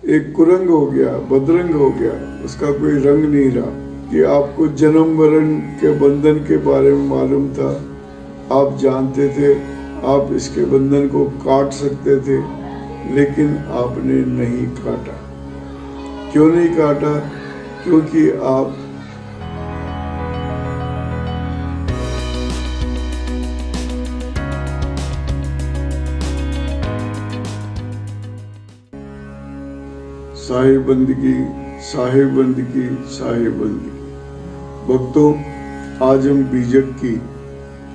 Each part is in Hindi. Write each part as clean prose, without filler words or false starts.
एक कुरंग हो गया, बदरंग हो गया, उसका कोई रंग नहीं रहा। कि आपको जन्म मरण के बंधन के बारे में मालूम था, आप जानते थे, आप इसके बंधन को काट सकते थे, लेकिन आपने नहीं काटा। क्यों नहीं काटा? क्योंकि आप साहिब बंदगी, साहिब बंदगी, साहिब बंदगी। भक्तों, आज हम बीजक की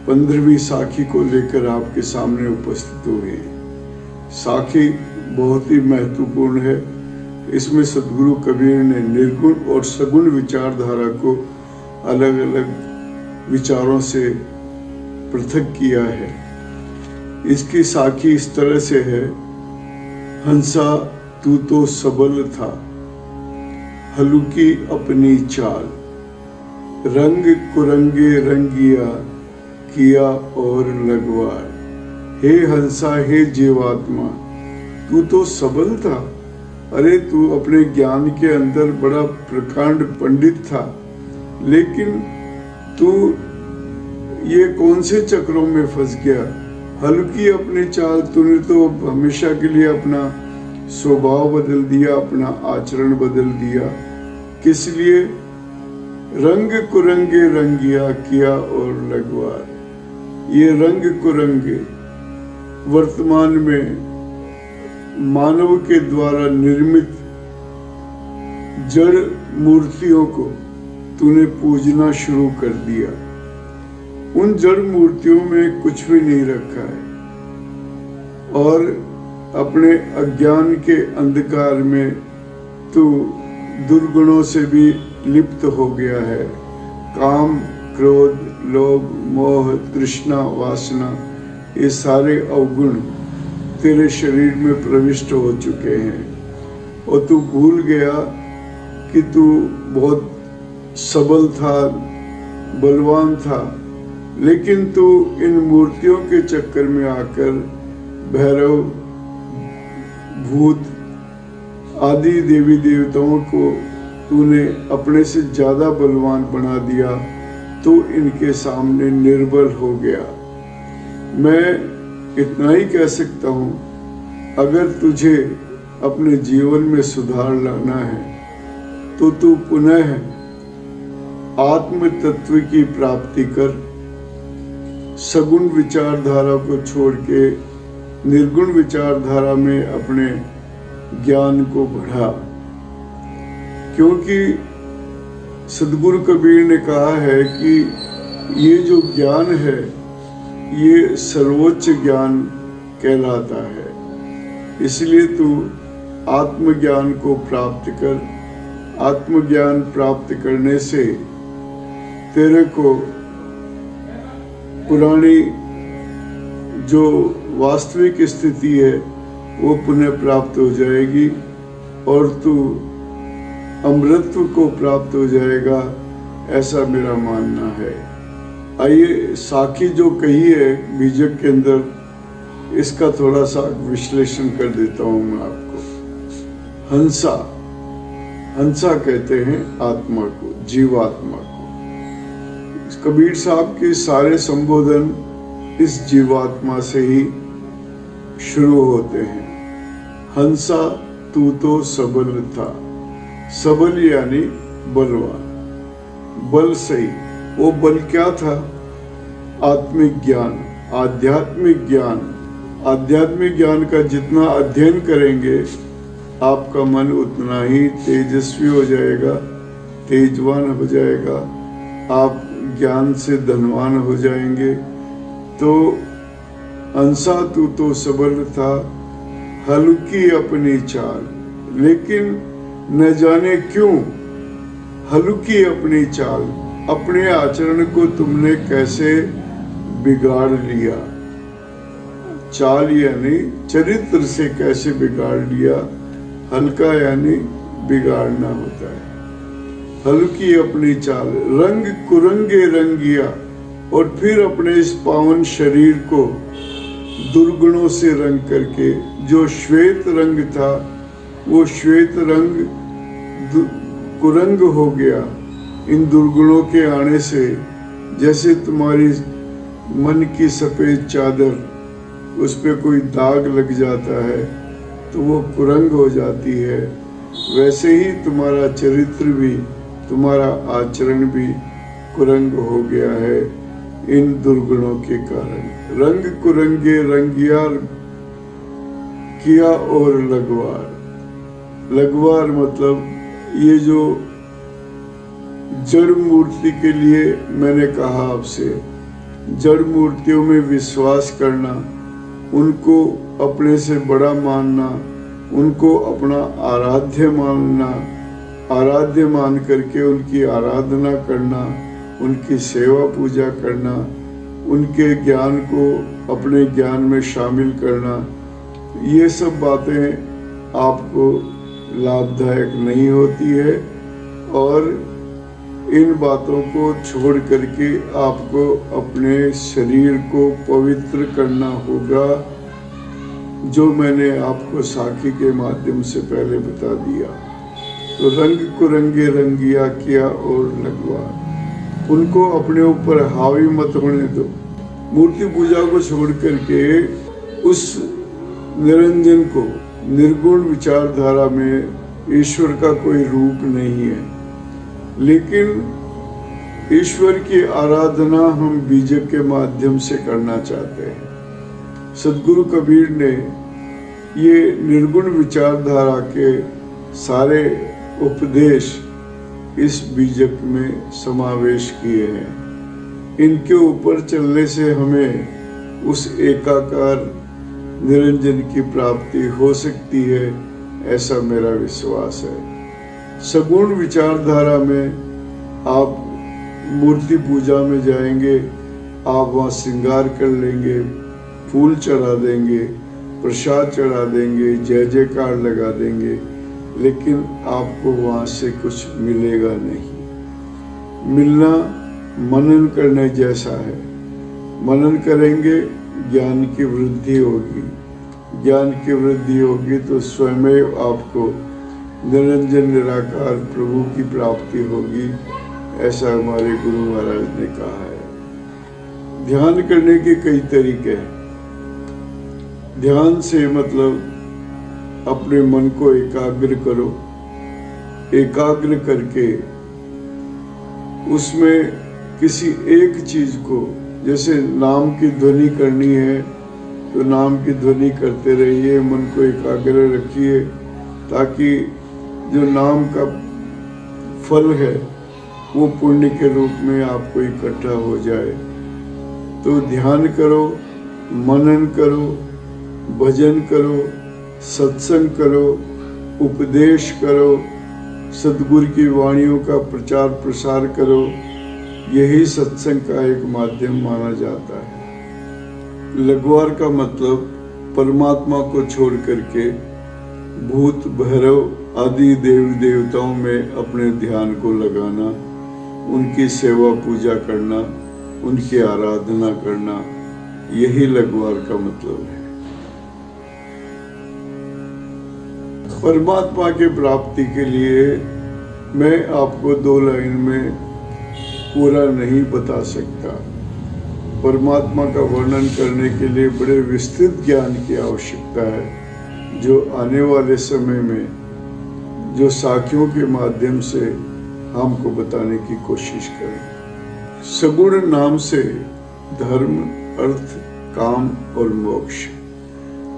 15वीं साखी को लेकर आपके सामने उपस्थित हुए हैं। साखी बहुत ही महत्वपूर्ण है। इसमें सदगुरु कबीर ने निर्गुण और सगुण विचारधारा को अलग अलग विचारों से पृथक किया है। इसकी साखी इस तरह से है, हंसा तू तो सबल था, हलुकी अपनी चाल, रंग कुरंगे रंगिया, किया और लगवार। हे हंसा, हे जीवात्मा, तू तो सबल था। अरे तू अपने ज्ञान के अंदर बड़ा प्रकांड पंडित था, लेकिन तू ये कौन से चक्रों में फंस गया? हल्की अपनी चाल, तूने तो हमेशा के लिए अपना स्वभाव बदल दिया, अपना आचरण बदल दिया। किस लिए? रंग कुरंगे रंगिया, किया और लगवार। ये रंग कुरंगे वर्तमान में मानव के द्वारा निर्मित जड़ मूर्तियों को तूने पूजना शुरू कर दिया। उन जड़ मूर्तियों में कुछ भी नहीं रखा है और अपने अज्ञान के अंधकार में तू दुर्गुणों से भी लिप्त हो गया है। काम, क्रोध, लोभ, मोह, तृष्णा, वासना, ये सारे अवगुण तेरे शरीर में प्रविष्ट हो चुके हैं और तू भूल गया कि तू बहुत सबल था, बलवान था, लेकिन तू इन मूर्तियों के चक्कर में आकर भैरव, भूत आदि देवी देवताओं को तूने अपने से ज्यादा बलवान बना दिया, तो इनके सामने निर्बल हो गया। मैं इतना ही कह सकता हूँ, अगर तुझे अपने जीवन में सुधार लाना है तो तू पुनः आत्म तत्व की प्राप्ति कर, सगुण विचारधारा को छोड़ के निर्गुण विचारधारा में अपने ज्ञान को बढ़ा। क्योंकि सदगुरु कबीर ने कहा है कि ये जो ज्ञान है ये सर्वोच्च ज्ञान कहलाता है। इसलिए तू आत्मज्ञान को प्राप्त कर। आत्मज्ञान प्राप्त करने से तेरे को पुरानी जो वास्तविक स्थिति है वो पुनः प्राप्त हो जाएगी और तू अमृतत्व को प्राप्त हो जाएगा, ऐसा मेरा मानना है। आइए, साखी जो कही है बीजक के अंदर, इसका थोड़ा सा विश्लेषण कर देता हूं मैं आपको। हंसा, हंसा कहते हैं आत्मा को, जीवात्मा को। कबीर साहब के सारे संबोधन इस जीवात्मा से ही शुरू होते हैं। हंसा तू तो सबल था। सबल यानी बलवान, बल सही। वो बल क्या था? आत्मिक ज्ञान, आध्यात्मिक ज्ञान। आध्यात्मिक ज्ञान का जितना अध्ययन करेंगे आपका मन उतना ही तेजस्वी हो जाएगा, तेजवान हो जाएगा, आप ज्ञान से धनवान हो जाएंगे। तो हंसा तू तो सबल था, हल्की अपनी चाल, लेकिन न जाने क्यों हल्की अपनी चाल, अपने आचरण को तुमने कैसे बिगाड़ लिया। चाल यानी चरित्र से कैसे बिगाड़ लिया, हल्का यानी बिगाड़ना होता है। हल्की अपनी चाल, रंग कुरंगे रंगिया, और फिर अपने इस पावन शरीर को दुर्गुणों से रंग करके, जो श्वेत रंग था वो श्वेत रंग कुरंग हो गया इन दुर्गुणों के आने से। जैसे तुम्हारी मन की सफेद चादर, उस पे कोई दाग लग जाता है तो वो कुरंग हो जाती है, वैसे ही तुम्हारा चरित्र भी, तुम्हारा आचरण भी कुरंग हो गया है इन दुर्गुणों के कारण। रंग कुरंगे रंगिया किया और लगवार। लगवार मतलब ये जो जड़ मूर्ति के लिए मैंने कहा आपसे, जड़ मूर्तियों में विश्वास करना, उनको अपने से बड़ा मानना, उनको अपना आराध्य मानना, आराध्य मान करके उनकी आराधना करना, उनकी सेवा पूजा करना, उनके ज्ञान को अपने ज्ञान में शामिल करना, ये सब बातें आपको लाभदायक नहीं होती है। और इन बातों को छोड़ करके आपको अपने शरीर को पवित्र करना होगा, जो मैंने आपको साखी के माध्यम से पहले बता दिया। तो रंग कुरंगे रंगिया किया और लगवा, उनको अपने ऊपर हावी मत होने दो। मूर्ति पूजा को छोड़ करके उस निरंजन को, निर्गुण विचारधारा में ईश्वर का कोई रूप नहीं है, लेकिन ईश्वर की आराधना हम बीजक के माध्यम से करना चाहते हैं। सदगुरु कबीर ने ये निर्गुण विचारधारा के सारे उपदेश इस बीजक में समावेश किए हैं। इनके ऊपर चलने से हमें उस एकाकार निरंजन की प्राप्ति हो सकती है, ऐसा मेरा विश्वास है। सगुण विचारधारा में आप मूर्ति पूजा में जाएंगे, आप वहाँ श्रृंगार कर लेंगे, फूल चढ़ा देंगे, प्रसाद चढ़ा देंगे, जय जयकार लगा देंगे, लेकिन आपको वहाँ से कुछ मिलेगा नहीं। मिलना मनन करने जैसा है। मनन करेंगे, ज्ञान की वृद्धि होगी। ज्ञान की वृद्धि होगी तो स्वयं आपको निरंजन निराकार प्रभु की प्राप्ति होगी, ऐसा हमारे गुरु महाराज ने कहा है। ध्यान करने के कई तरीके हैं। ध्यान से मतलब अपने मन को एकाग्र करो, एकाग्र करके उसमें किसी एक चीज को, जैसे नाम की ध्वनि करनी है तो नाम की ध्वनि करते रहिए, मन को एकाग्र रखिए, ताकि जो नाम का फल है वो पुण्य के रूप में आपको इकट्ठा हो जाए। तो ध्यान करो, मनन करो, भजन करो, सत्संग करो, उपदेश करो, सद्गुरु की वाणियों का प्रचार प्रसार करो। यही सत्संग का एक माध्यम माना जाता है। लगवार का मतलब परमात्मा को छोड़ करके भूत भैरव आदि देवी देवताओं में अपने ध्यान को लगाना, उनकी सेवा पूजा करना, उनकी आराधना करना, यही लगवार का मतलब है। परमात्मा की प्राप्ति के लिए मैं आपको 2 लाइन में पूरा नहीं बता सकता। परमात्मा का वर्णन करने के लिए बड़े विस्तृत ज्ञान की आवश्यकता है, जो आने वाले समय में जो साखियों के माध्यम से हमको बताने की कोशिश करें। सगुण नाम से धर्म, अर्थ, काम और मोक्ष।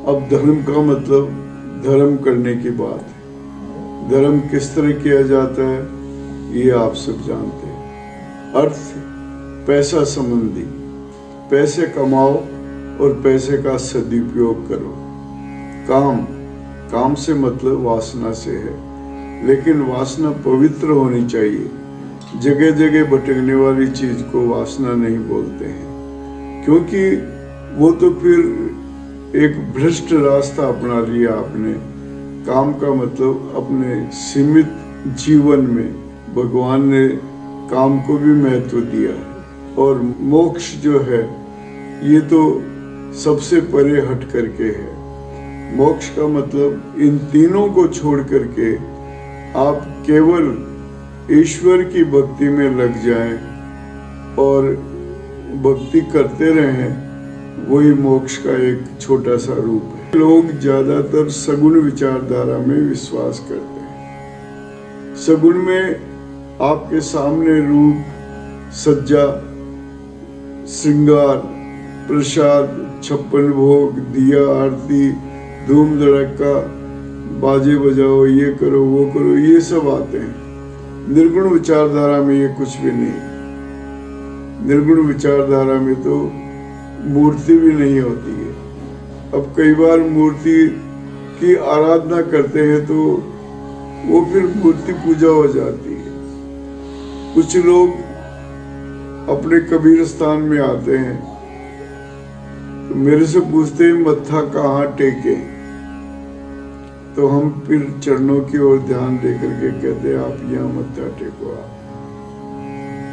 अब धर्म का मतलब धर्म करने की बात है। धर्म किस तरह किया जाता है ये आप सब जानते हैं। अर्थ पैसा संबंधी, पैसे कमाओ और पैसे का सदुपयोग करो। काम, काम से मतलब वासना से है, लेकिन वासना पवित्र होनी चाहिए। जगह जगह भटकने वाली चीज को वासना नहीं बोलते हैं, क्योंकि वो तो फिर एक भ्रष्ट रास्ता अपना लिया आपने। काम का मतलब अपने सीमित जीवन में भगवान ने काम को भी महत्व दिया है। और मोक्ष जो है ये तो सबसे परे हट करके है। मोक्ष का मतलब इन तीनों को छोड़ करके आप केवल ईश्वर की भक्ति में लग जाएं और भक्ति करते रहें, वही मोक्ष का एक छोटा सा रूप है। लोग ज्यादातर सगुण विचारधारा में विश्वास करते हैं। सगुण में आपके सामने रूप, सज्जा, श्रृंगार, प्रसाद, 56 भोग, दिया आरती, धूम धड़क्का, बाजे बजाओ, ये करो वो करो, ये सब आते हैं। निर्गुण विचारधारा में ये कुछ भी नहीं। निर्गुण विचारधारा में तो मूर्ति भी नहीं होती है। अब कई बार मूर्ति की आराधना करते हैं तो वो फिर मूर्ति पूजा हो जाती है। कुछ लोग अपने कबीर स्थान में आते हैं तो मेरे से पूछते हैं मत्था कहाँ टेके, तो हम फिर चरणों की ओर ध्यान देकर के कहते हैं आप यहाँ मत्था टेको।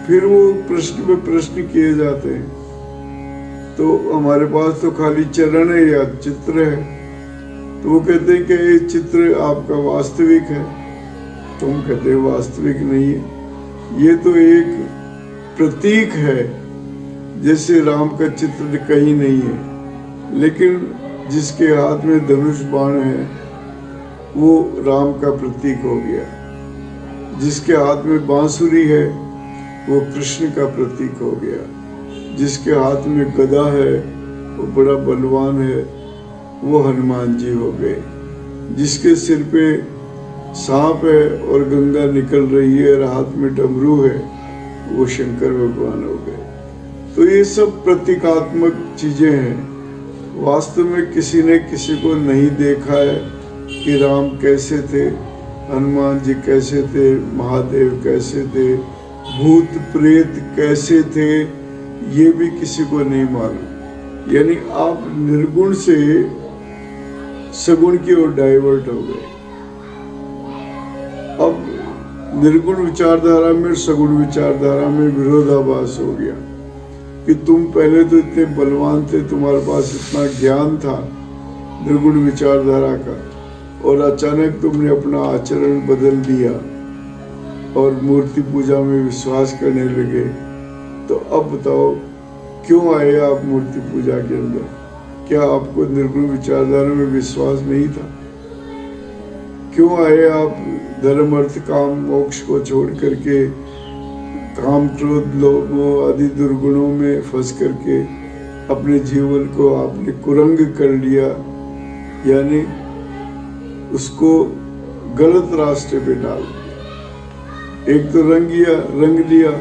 फिर वो प्रश्न पे प्रश्न किए जाते हैं, तो हमारे पास तो खाली चरण है या चित्र है, तो वो कहते हैं कि ये चित्र आपका वास्तविक है, तो हम कहते हैं वास्तविक नहीं है, ये तो एक प्रतीक है, जैसे राम का चित्र कहीं नहीं है। लेकिन जिसके हाथ में धनुष बाण है वो राम का प्रतीक हो गया, जिसके हाथ में बांसुरी है वो कृष्ण का प्रतीक हो गया, जिसके हाथ में गदा है वो बड़ा बलवान है, वो हनुमान जी हो गए, जिसके सिर पे सांप है और गंगा निकल रही है और हाथ में डमरू है वो शंकर भगवान हो गए। तो ये सब प्रतीकात्मक चीजें हैं। वास्तव में किसी ने किसी को नहीं देखा है कि राम कैसे थे, हनुमान जी कैसे थे, महादेव कैसे थे, भूत प्रेत कैसे थे, ये भी किसी को नहीं मालूम। यानी आप निर्गुण से सगुण की ओर डाइवर्ट हो गए। अब निर्गुण विचारधारा में सगुण विचारधारा में विरोधाभास हो गया कि तुम पहले तो इतने बलवान थे, तुम्हारे पास इतना ज्ञान था निर्गुण विचारधारा का, और अचानक तुमने अपना आचरण बदल दिया और मूर्ति पूजा में विश्वास करने लगे। तो अब बताओ क्यों आए आप मूर्ति पूजा के अंदर? क्या आपको निर्गुण विचारधारा में विश्वास नहीं था? क्यों आए आप धर्म अर्थ काम मोक्ष को छोड़ करके काम क्रोध लोभ आदि दुर्गुणों में फंस करके अपने जीवन को आपने कुरंग कर लिया, यानी उसको गलत रास्ते पे डाल दिया। एक तो रंग लिया,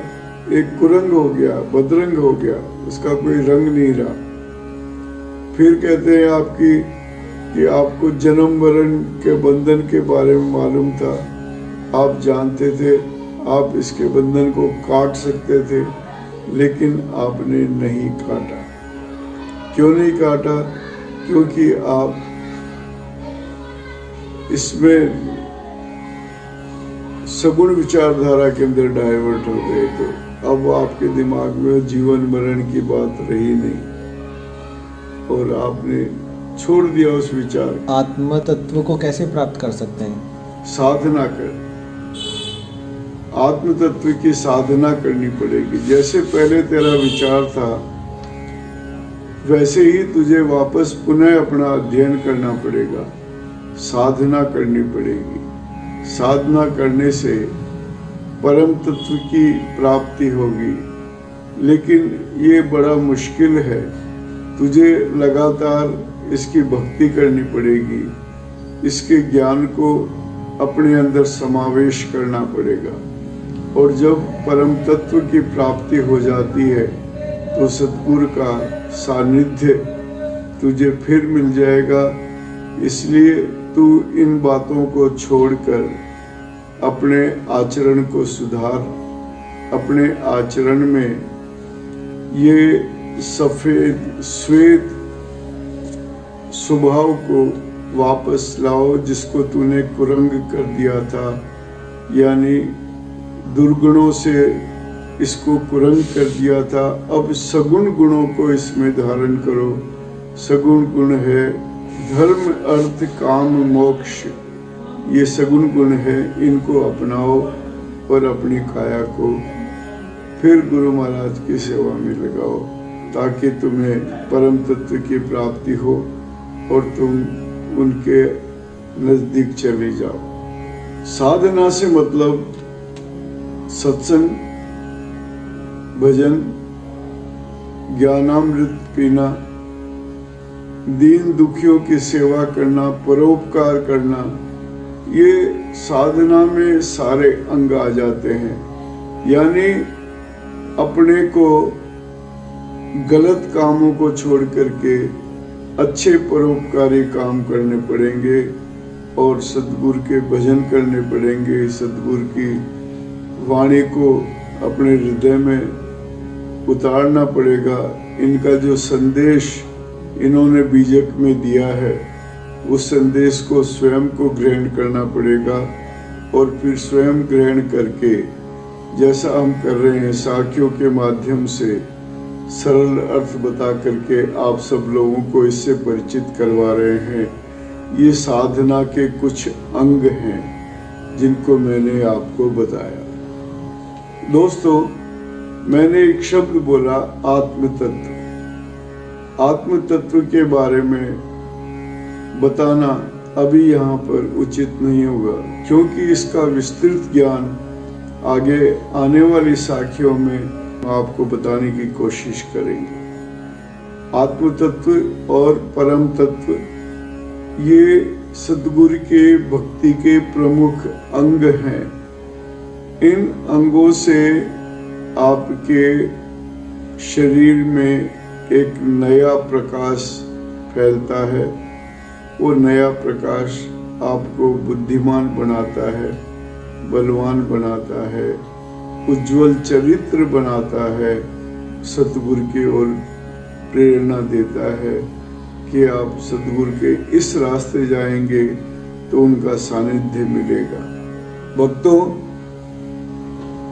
एक कुरंग हो गया, बदरंग हो गया, उसका कोई रंग नहीं रहा। फिर कहते हैं कि आपको जन्म मरण के बंधन के बारे में मालूम था, आप जानते थे आप इसके बंधन को काट सकते थे, लेकिन आपने नहीं काटा। क्यों नहीं काटा? क्योंकि आप इसमें सगुण विचारधारा के अंदर डाइवर्ट हो गए। तो अब आपके दिमाग में जीवन मरण की बात रही नहीं और आपने छोड़ दिया उस विचार। आत्म तत्व को कैसे प्राप्त कर सकते हैं? साधना कर, आत्म तत्व की साधना करनी पड़ेगी। जैसे पहले तेरा विचार था वैसे ही तुझे वापस पुनः अपना अध्ययन करना पड़ेगा, साधना करनी पड़ेगी। साधना करने से परम तत्व की प्राप्ति होगी, लेकिन ये बड़ा मुश्किल है। तुझे लगातार इसकी भक्ति करनी पड़ेगी, इसके ज्ञान को अपने अंदर समावेश करना पड़ेगा। और जब परम तत्व की प्राप्ति हो जाती है तो सद्गुरु का सानिध्य तुझे फिर मिल जाएगा। इसलिए तू इन बातों को छोड़कर अपने आचरण को सुधार, अपने आचरण में ये सफेद श्वेत स्वभाव को वापस लाओ जिसको तूने कुरंग कर दिया था, यानी दुर्गुणों से इसको कुरंग कर दिया था। अब सगुण गुणों को इसमें धारण करो। सगुण गुण है धर्म अर्थ काम मोक्ष ये सगुण गुण है, इनको अपनाओ और अपनी काया को फिर गुरु महाराज की सेवा में लगाओ, ताकि तुम्हें परम तत्व की प्राप्ति हो और तुम उनके नजदीक चले जाओ। साधना से मतलब सत्संग, भजन, ज्ञानामृत पीना, दीन दुखियों की सेवा करना, परोपकार करना, ये साधना में सारे अंग आ जाते हैं। यानी अपने को गलत कामों को छोड़ करके अच्छे परोपकारी काम करने पड़ेंगे और सद्गुरु के भजन करने पड़ेंगे। सद्गुरु की वाणी को अपने हृदय में उतारना पड़ेगा। इनका जो संदेश इन्होंने बीजक में दिया है, उस संदेश को स्वयं को ग्रहण करना पड़ेगा और फिर स्वयं ग्रहण करके, जैसा हम कर रहे हैं साखियों के माध्यम से सरल अर्थ बता करके आप सब लोगों को इससे परिचित करवा रहे हैं। ये साधना के कुछ अंग हैं जिनको मैंने आपको बताया। दोस्तों, मैंने एक शब्द बोला आत्म तत्व। आत्म तत्व के बारे में बताना अभी यहाँ पर उचित नहीं होगा, क्योंकि इसका विस्तृत ज्ञान आगे आने वाली साखियों में आपको बताने की कोशिश करेंगे। आत्म तत्व और परम तत्व ये सद्गुरु के भक्ति के प्रमुख अंग हैं। इन अंगों से आपके शरीर में एक नया प्रकाश फैलता है। वो नया प्रकाश आपको बुद्धिमान बनाता है, बलवान बनाता है, उज्जवल चरित्र बनाता है, सतगुरु की ओर प्रेरणा देता है कि आप सतगुरु के इस रास्ते जाएंगे तो उनका सानिध्य मिलेगा। भक्तों,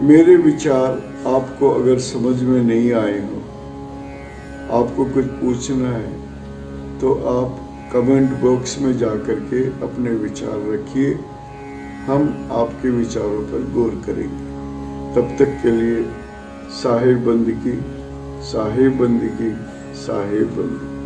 मेरे विचार आपको अगर समझ में नहीं आए हो, आपको कुछ पूछना है, तो आप कमेंट बॉक्स में जाकर के अपने विचार रखिए। हम आपके विचारों पर गौर करेंगे। तब तक के लिए साहिब बंदगी, साहिब बंदगी, साहिब बंदगी।